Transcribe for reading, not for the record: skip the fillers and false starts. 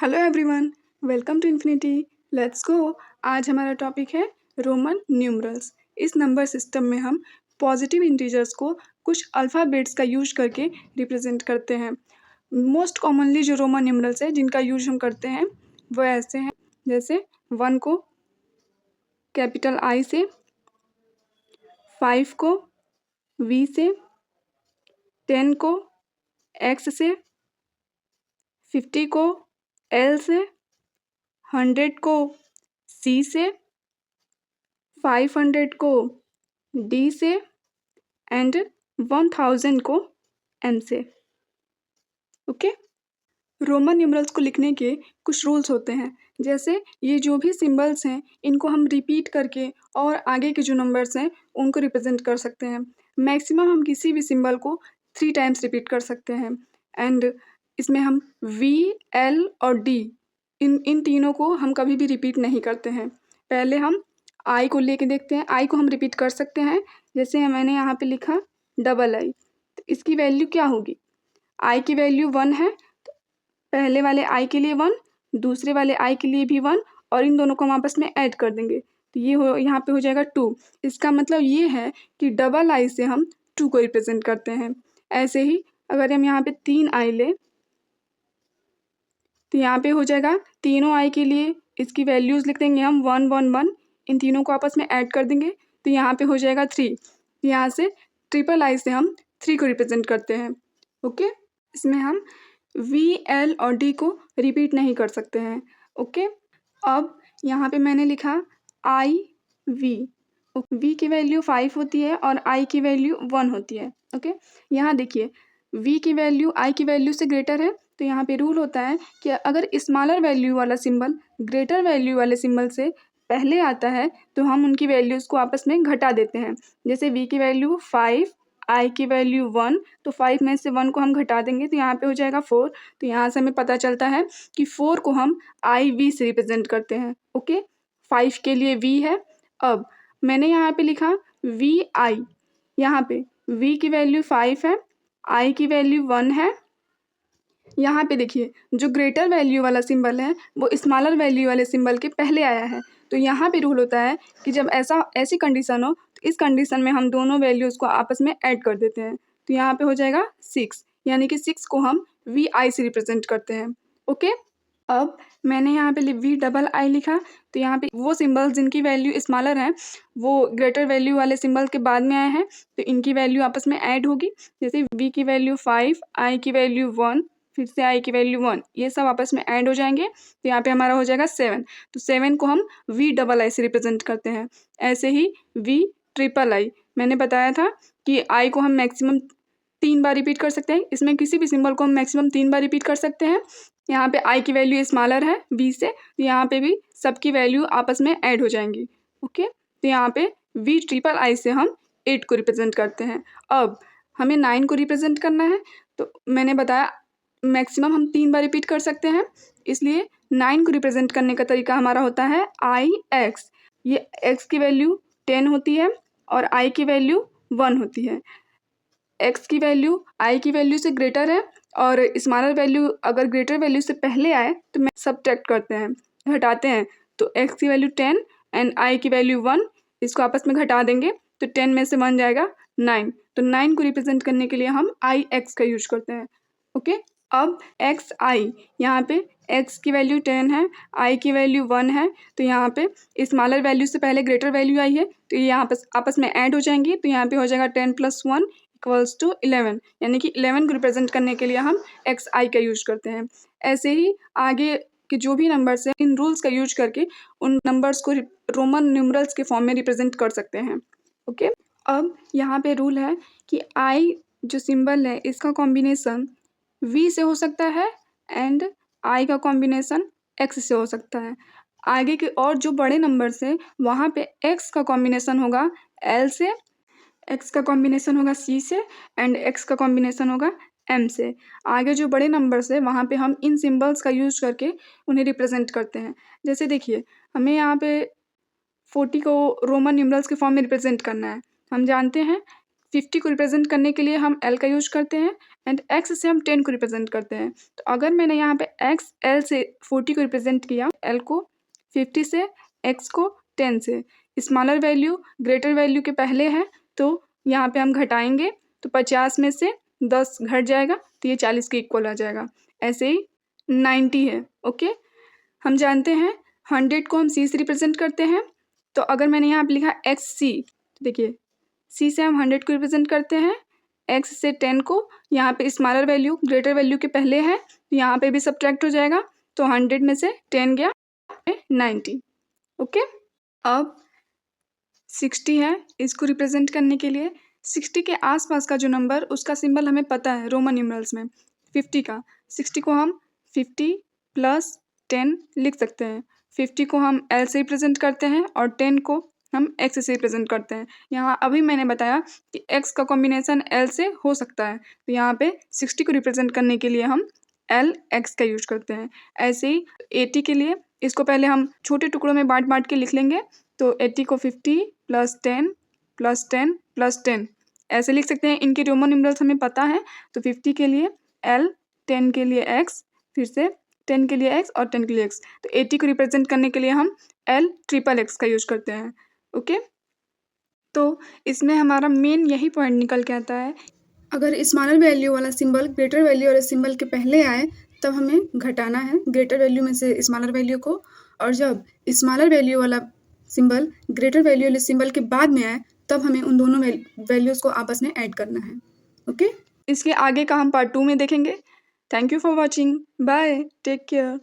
Hello everyone, welcome to infinity. Let's go. आज हमारा topic है रोमन न्यूमरल्स। इस नंबर सिस्टम में हम पॉजिटिव इंटीजर्स को कुछ अल्फ़ाबेट्स का यूज करके रिप्रेजेंट करते हैं। मोस्ट कॉमनली जो रोमन न्यूमरल्स है जिनका यूज हम करते हैं वो ऐसे हैं, जैसे 1 को कैपिटल आई से, 5 को वी से, 10 को एक्स से, 50 को एल से, 100 को सी से, 500 को डी से एंड 1000 को एम से। ओके। रोमन न्यूमरल्स को लिखने के कुछ रूल्स होते हैं, जैसे ये जो भी सिंबल्स हैं इनको हम रिपीट करके और आगे के जो नंबर्स हैं उनको रिप्रेजेंट कर सकते हैं। मैक्सिमम हम किसी भी सिंबल को 3 टाइम्स रिपीट कर सकते हैं एंड इसमें हम वी, एल और डी इन तीनों को हम कभी भी रिपीट नहीं करते हैं। पहले हम आई को लेके देखते हैं। आई को हम रिपीट कर सकते हैं, जैसे मैंने यहाँ पे लिखा डबल आई, तो इसकी वैल्यू क्या होगी? आई की वैल्यू 1 है, तो पहले वाले आई के लिए 1, दूसरे वाले आई के लिए भी 1 और इन दोनों को हम आपस में ऐड कर देंगे तो ये हो यहाँ पे हो जाएगा 2। इसका मतलब ये है कि डबल आई से हम 2 को रिप्रेजेंट करते हैं। ऐसे ही अगर हम यहाँ पे 3 आई ले तो यहाँ पे हो जाएगा तीनों आई के लिए इसकी वैल्यूज़ लिख देंगे हम 1 1 1, इन तीनों को आपस में ऐड कर देंगे तो यहाँ पे हो जाएगा 3। यहाँ से ट्रिपल आई से हम 3 को रिप्रेजेंट करते हैं। ओके। इसमें हम वी, एल और डी को रिपीट नहीं कर सकते हैं। ओके। अब यहाँ पे मैंने लिखा आई वी। वी की वैल्यू 5 होती है और आई की वैल्यू 1 होती है। ओके। यहाँ देखिए वी की वैल्यू आई की वैल्यू से ग्रेटर है, तो यहाँ पे रूल होता है कि अगर स्मॉलर वैल्यू वाला सिंबल ग्रेटर वैल्यू वाले सिंबल से पहले आता है तो हम उनकी वैल्यूज़ को आपस में घटा देते हैं। जैसे वी की वैल्यू 5, आई की वैल्यू 1, तो 5 में से 1 को हम घटा देंगे तो यहाँ पे हो जाएगा 4। तो यहाँ से हमें पता चलता है कि 4 को हम आई वी से रिप्रेजेंट करते हैं। ओके। 5 के लिए वी है। अब मैंने यहाँ पे लिखा वी आई, यहाँ पे वी की वैल्यू 5 है, आई की वैल्यू 1 है। यहाँ पे देखिए जो ग्रेटर वैल्यू वाला सिंबल है वो स्मॉलर वैल्यू वाले सिंबल के पहले आया है, तो यहाँ पे रूल होता है कि जब ऐसी कंडीशन हो तो इस कंडीशन में हम दोनों वैल्यूज़ को आपस में ऐड कर देते हैं। तो यहाँ पे हो जाएगा 6, यानी कि 6 को हम वी आई से रिप्रेजेंट करते हैं। ओके। अब मैंने यहाँ पे वी डबल आई लिखा, तो यहाँ पे वो सिंबल्स जिनकी वैल्यू स्मॉलर है वो ग्रेटर वैल्यू वाले सिंबल के बाद में आए हैं, तो इनकी वैल्यू आपस में ऐड होगी। जैसे वी की वैल्यू 5, आई की वैल्यू 1, फिर से आई की वैल्यू 1, ये सब आपस में ऐड हो जाएंगे तो यहाँ पे हमारा हो जाएगा 7। तो 7 को हम वी डबल आई से रिप्रेजेंट करते हैं। ऐसे ही वी ट्रिपल आई, मैंने बताया था कि आई को हम मैक्सिमम 3 बार रिपीट कर सकते हैं। इसमें किसी भी सिंबल को हम मैक्सिमम 3 बार रिपीट कर सकते हैं। यहाँ पे आई की वैल्यू स्मॉलर है वी से, तो यहाँ पे भी सबकी वैल्यू आपस में ऐड हो जाएंगी। ओके। तो यहाँ पे वी ट्रिपल आई से हम 8 को रिप्रेजेंट करते हैं। अब हमें 9 को रिप्रेजेंट करना है, तो मैंने बताया मैक्सिमम हम 3 बार रिपीट कर सकते हैं, इसलिए 9 को रिप्रेजेंट करने का तरीका हमारा होता है आई एक्स। ये एक्स की वैल्यू 10 होती है और आई की वैल्यू 1 होती है। एक्स की वैल्यू आई की वैल्यू से ग्रेटर है और स्मॉलर वैल्यू अगर ग्रेटर वैल्यू से पहले आए तो मैं सबट्रैक्ट करते हैं, घटाते हैं। तो एक्स की वैल्यू 10 एंड आई की वैल्यू 1, इसको आपस में घटा देंगे तो 10 में से 1 जाएगा 9। तो 9 को रिप्रेजेंट करने के लिए हम आई एक्स का यूज करते हैं। ओके। अब एक्स आई, यहाँ पे एक्स की वैल्यू 10 है, आई की वैल्यू 1 है, तो यहाँ पे स्मॉलर वैल्यू से पहले ग्रेटर वैल्यू आई है तो ये यहाँ पर आपस में ऐड हो जाएंगी। तो यहाँ पे हो जाएगा 10 + 1 = 11, यानी कि 11 को रिप्रेजेंट करने के लिए हम एक्स आई का यूज करते हैं। ऐसे ही आगे के जो भी नंबर्स हैं इन रूल्स का यूज करके उन नंबर्स को रोमन न्यूमरल्स के फॉर्म में रिप्रेजेंट कर सकते हैं। ओके। अब यहाँ पे रूल है कि आई जो सिंबल है इसका कॉम्बिनेशन वी से हो सकता है एंड आई का कॉम्बिनेशन एक्स से हो सकता है। आगे के और जो बड़े नंबर्स हैं वहाँ पे एक्स का कॉम्बिनेशन होगा एल से, एक्स का कॉम्बिनेशन होगा सी से एंड एक्स का कॉम्बिनेशन होगा एम से। आगे जो बड़े नंबर्स है वहाँ पे हम इन सिंबल्स का यूज करके उन्हें रिप्रेजेंट करते हैं। जैसे देखिए हमें यहाँ पे 40 को रोमन न्यूमरल्स के फॉर्म में रिप्रेजेंट करना है। हम जानते हैं 50 को रिप्रेजेंट करने के लिए हम एल का यूज करते हैं एंड एक्स से हम 10 को रिप्रेजेंट करते हैं। तो अगर मैंने यहाँ पे एक्स एल से 40 को रिप्रेजेंट किया, एल को 50 से, एक्स को 10 से, स्मॉलर वैल्यू ग्रेटर वैल्यू के पहले है तो यहाँ पे हम घटाएंगे तो 50 में से 10 घट जाएगा तो ये 40 के इक्वल आ जाएगा। ऐसे ही 90 है। ओके, हम जानते हैं 100 को हम सी से रिप्रेजेंट करते हैं। तो अगर मैंने यहाँ पे लिखा एक्स सी, देखिए सी से हम 100 को रिप्रेजेंट करते हैं, एक्स से 10 को, यहाँ पे स्मॉलर वैल्यू ग्रेटर वैल्यू के पहले है तो यहाँ पे भी सब्ट्रैक्ट हो जाएगा तो 100 में से 10 गया 90। ओके, अब 60 है, इसको रिप्रेजेंट करने के लिए 60 के आसपास का जो नंबर उसका सिंबल हमें पता है रोमन न्यूमरल्स में 50 का। 60 को हम 50 + 10 लिख सकते हैं। 50 को हम एल से रिप्रेजेंट करते हैं और 10 को हम एक्स से रिप्रेजेंट करते हैं। यहाँ अभी मैंने बताया कि एक्स का कॉम्बिनेशन एल से हो सकता है तो यहाँ पे 60 को रिप्रेजेंट करने के लिए हम एल एक्स का यूज करते हैं। ऐसे ही 80 के लिए इसको पहले हम छोटे टुकड़ों में बांट बांट के लिख लेंगे तो 80 को 50 + 10 + 10 + 10 ऐसे लिख सकते हैं। इनके रोमन न्यूमरल्स हमें पता है तो 50 के लिए एल, 10 के लिए एक्स, फिर से 10 के लिए एक्स और 10 के लिए एक्स। तो 80 को रिप्रेजेंट करने के लिए हम एल ट्रिपल एक्स का यूज करते हैं। ओके, तो इसमें हमारा मेन यही पॉइंट निकल के आता है, अगर स्मॉलर वैल्यू वाला सिंबल ग्रेटर वैल्यू वाले सिंबल के पहले आए तब हमें घटाना है ग्रेटर वैल्यू में से स्मॉलर वैल्यू को, और जब स्मॉलर वैल्यू वाला सिंबल ग्रेटर वैल्यू वाले सिंबल के बाद में आए तब हमें उन दोनों वैल्यूज़ को आपस में ऐड करना है। ओके, इसके आगे का हम पार्ट 2 में देखेंगे। Thank you for watching, bye, take care.